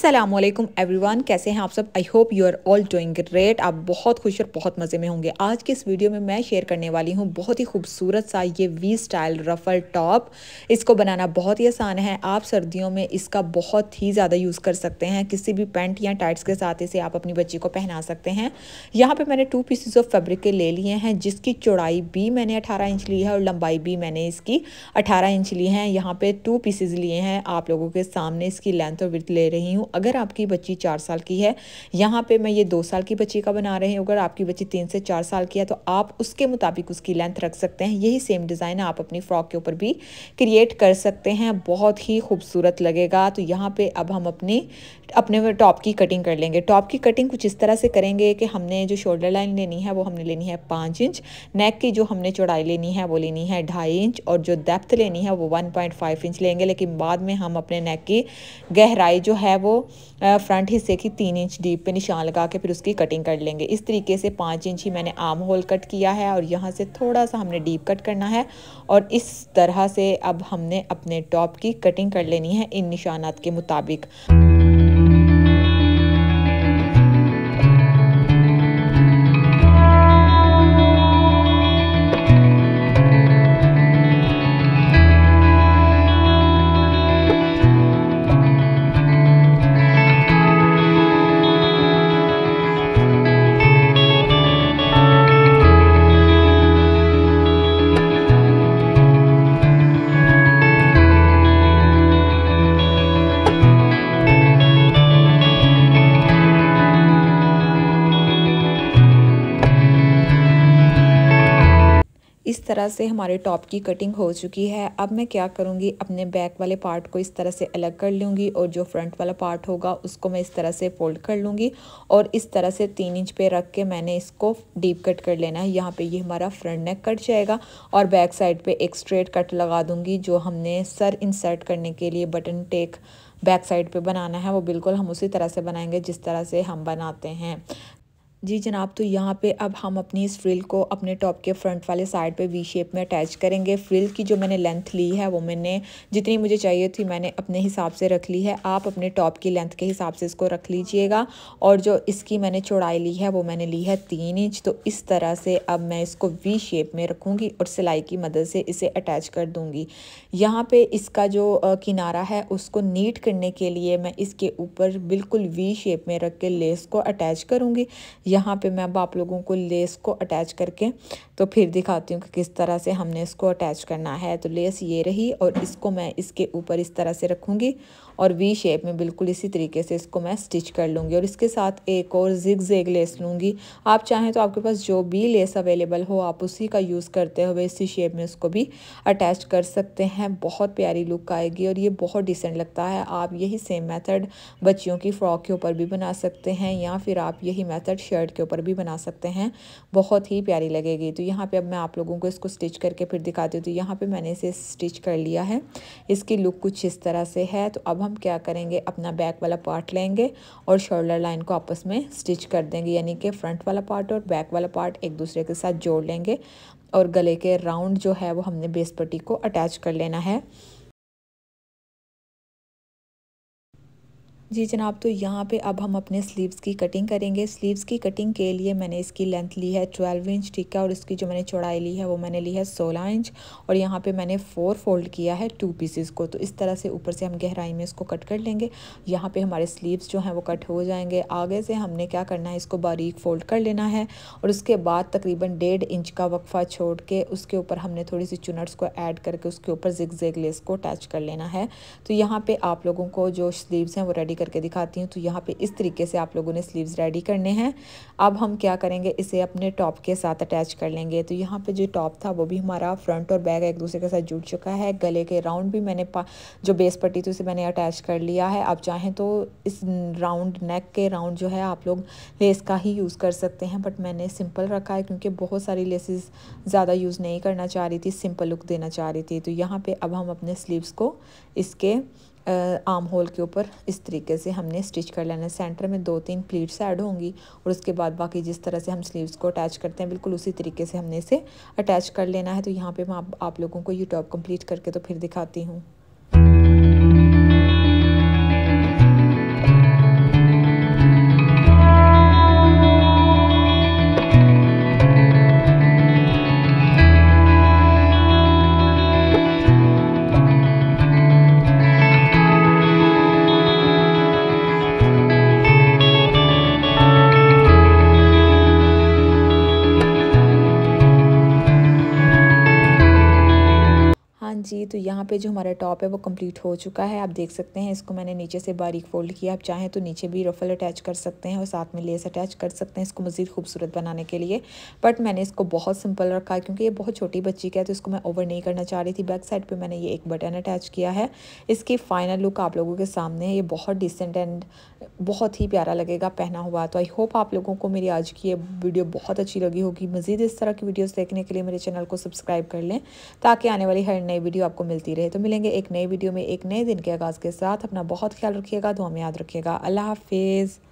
अस्सलामुअलैकुम एवरीवन, कैसे हैं आप सब। I hope you are all doing great. आप बहुत खुश और बहुत मज़े में होंगे। आज की इस वीडियो में मैं शेयर करने वाली हूँ बहुत ही खूबसूरत सा ये वी स्टाइल रफल टॉप। इसको बनाना बहुत ही आसान है। आप सर्दियों में इसका बहुत ही ज़्यादा यूज़ कर सकते हैं। किसी भी पैंट या टाइट्स के साथ इसे आप अपनी बच्ची को पहना सकते हैं। यहाँ पर मैंने 2 पीसेस ऑफ फैब्रिक के ले लिए हैं, जिसकी चौड़ाई भी मैंने 18 इंच ली है और लंबाई भी मैंने इसकी 18 इंच ली है। यहाँ पे 2 पीसेस लिए हैं। आप लोगों के सामने इसकी लेंथ और विड्थ ले रही हूँ। अगर आपकी बच्ची 4 साल की है, यहाँ पे मैं ये 2 साल की बच्ची का बना रही हूँ। अगर आपकी बच्ची 3 से 4 साल की है तो आप उसके मुताबिक उसकी लेंथ रख सकते हैं। यही सेम डिज़ाइन आप अपनी फ्रॉक के ऊपर भी क्रिएट कर सकते हैं, बहुत ही खूबसूरत लगेगा। तो यहाँ पे अब हम अपने टॉप की कटिंग कर लेंगे। टॉप की कटिंग कुछ इस तरह से करेंगे कि हमने जो शोल्डर लाइन लेनी है वो हमने लेनी है 5 इंच, नेक की जो हमने चौड़ाई लेनी है वो लेनी है 2.5 इंच और जो डेप्थ लेनी है वो 1.5 इंच लेंगे। लेकिन बाद में हम अपने नेक की गहराई जो है वो फ्रंट हिस्से की 3 इंच डीप पे निशान लगा के फिर उसकी कटिंग कर लेंगे। इस तरीके से 5 इंच ही मैंने आर्म होल कट किया है और यहाँ से थोड़ा सा हमने डीप कट करना है और इस तरह से अब हमने अपने टॉप की कटिंग कर लेनी है इन निशानात के मुताबिक। इस तरह से हमारे टॉप की कटिंग हो चुकी है। अब मैं क्या करूँगी, अपने बैक वाले पार्ट को इस तरह से अलग कर लूँगी और जो फ्रंट वाला पार्ट होगा उसको मैं इस तरह से फोल्ड कर लूँगी और इस तरह से 3 इंच पे रख के मैंने इसको डीप कट कर लेना है। यहाँ पे ये हमारा फ्रंट नेक कट जाएगा और बैक साइड पे एक स्ट्रेट कट लगा दूँगी। जो हमने सर इंसर्ट करने के लिए बटन टेक बैक साइड पे बनाना है वो बिल्कुल हम उसी तरह से बनाएंगे जिस तरह से हम बनाते हैं। जी जनाब, तो यहाँ पे अब हम अपनी इस फ्रिल को अपने टॉप के फ्रंट वाले साइड पे वी शेप में अटैच करेंगे। फ्रिल की जो मैंने लेंथ ली है वो मैंने जितनी मुझे चाहिए थी मैंने अपने हिसाब से रख ली है। आप अपने टॉप की लेंथ के हिसाब से इसको रख लीजिएगा। और जो इसकी मैंने चौड़ाई ली है वो मैंने ली है 3 इंच। तो इस तरह से अब मैं इसको वी शेप में रखूँगी और सिलाई की मदद से इसे अटैच कर दूँगी। यहाँ पे इसका जो किनारा है उसको नीट करने के लिए मैं इसके ऊपर बिल्कुल वी शेप में रख के लेस को अटैच करूँगी। यहाँ पे मैं अब आप लोगों को लेस को अटैच करके तो फिर दिखाती हूँ कि किस तरह से हमने इसको अटैच करना है। तो लेस ये रही और इसको मैं इसके ऊपर इस तरह से रखूँगी और वी शेप में बिल्कुल इसी तरीके से इसको मैं स्टिच कर लूँगी। और इसके साथ एक और जिग जैग लेस लूँगी। आप चाहें तो आपके पास जो भी लेस अवेलेबल हो आप उसी का यूज़ करते हुए इसी शेप में इसको भी अटैच कर सकते हैं। बहुत प्यारी लुक आएगी और ये बहुत डिसेंट लगता है। आप यही सेम मेथड बच्चियों की फ्रॉक के ऊपर भी बना सकते हैं या फिर आप यही मेथड शर्ट के ऊपर भी बना सकते हैं, बहुत ही प्यारी लगेगी। तो यहाँ पे अब मैं आप लोगों को इसको स्टिच करके फिर दिखाती हूँ। तो यहाँ पे मैंने इसे स्टिच कर लिया है। इसकी लुक कुछ इस तरह से है। तो अब हम क्या करेंगे, अपना बैक वाला पार्ट लेंगे और शोल्डर लाइन को आपस में स्टिच कर देंगे, यानी कि फ्रंट वाला पार्ट और बैक वाला पार्ट एक दूसरे के साथ जोड़ लेंगे और गले के राउंड जो है वो हमने बेस पट्टी को अटैच कर लेना है। जी जनाब, तो यहाँ पे अब हम अपने स्लीव्स की कटिंग करेंगे। स्लीव्स की कटिंग के लिए मैंने इसकी लेंथ ली है 12 इंच, ठीक है। और इसकी जो मैंने चौड़ाई ली है वो मैंने ली है 16 इंच और यहाँ पे मैंने 4 फोल्ड किया है 2 पीसेस को। तो इस तरह से ऊपर से हम गहराई में इसको कट कर लेंगे। यहाँ पे हमारे स्लीव्स जो हैं वो कट हो जाएंगे। आगे से हमने क्या करना है, इसको बारीक फोल्ड कर लेना है और उसके बाद तकरीबन 1.5 इंच का वक्फा छोड़ के उसके ऊपर हमने थोड़ी सी चुनट्स को ऐड करके उसके ऊपर जिग जैग लेस को अटैच कर लेना है। तो यहाँ पे आप लोगों को जो स्लीव्स हैं वो रेडी करके दिखाती हूँ। तो यहाँ पे इस तरीके से आप लोगों ने स्लीव्स रेडी करने हैं। अब हम क्या करेंगे, इसे अपने टॉप के साथ अटैच कर लेंगे। तो यहाँ पे जो टॉप था वो भी हमारा फ्रंट और बैक एक दूसरे के साथ जुड़ चुका है। गले के राउंड भी मैंने जो बेस पट्टी थी उसे मैंने अटैच कर लिया है। आप चाहें तो इस राउंड नेक के राउंड जो है आप लोग लेस का ही यूज़ कर सकते हैं, बट मैंने सिंपल रखा है क्योंकि बहुत सारी लेसेस ज़्यादा यूज़ नहीं करना चाह रही थी, सिंपल लुक देना चाह रही थी। तो यहाँ पे अब हम अपने स्लीव्स को इसके आर्म होल के ऊपर इस तरीके से हमने स्टिच कर लेना है। सेंटर में 2-3 प्लीट्स ऐड होंगी और उसके बाद बाकी जिस तरह से हम स्लीव्स को अटैच करते हैं बिल्कुल उसी तरीके से हमने इसे अटैच कर लेना है। तो यहाँ पे मैं आप लोगों को ये टॉप कंप्लीट करके तो फिर दिखाती हूँ। तो यहाँ पे जो हमारा टॉप है वो कंप्लीट हो चुका है। आप देख सकते हैं इसको मैंने नीचे से बारीक फोल्ड किया। आप चाहें तो नीचे भी रफल अटैच कर सकते हैं और साथ में लेस अटैच कर सकते हैं इसको मज़ीद खूबसूरत बनाने के लिए। बट मैंने इसको बहुत सिंपल रखा है क्योंकि ये बहुत छोटी बच्ची का है, तो इसको मैं ओवर नहीं करना चाह रही थी। बैक साइड पर मैंने ये एक बटन अटैच किया है। इसकी फाइनल लुक आप लोगों के सामने है। ये बहुत डिसेंट एंड बहुत ही प्यारा लगेगा पहना हुआ। तो आई होप आप लोगों को मेरी आज की ये वीडियो बहुत अच्छी लगी होगी। मज़ीद इस तरह की वीडियोस देखने के लिए मेरे चैनल को सब्सक्राइब कर लें ताकि आने वाली हर नई वीडियो आपको मिलती रहे। तो मिलेंगे एक नई वीडियो में एक नए दिन के आगाज़ के साथ। अपना बहुत ख्याल रखिएगा, दुआ में याद रखिएगा। अल्लाह हाफिज़।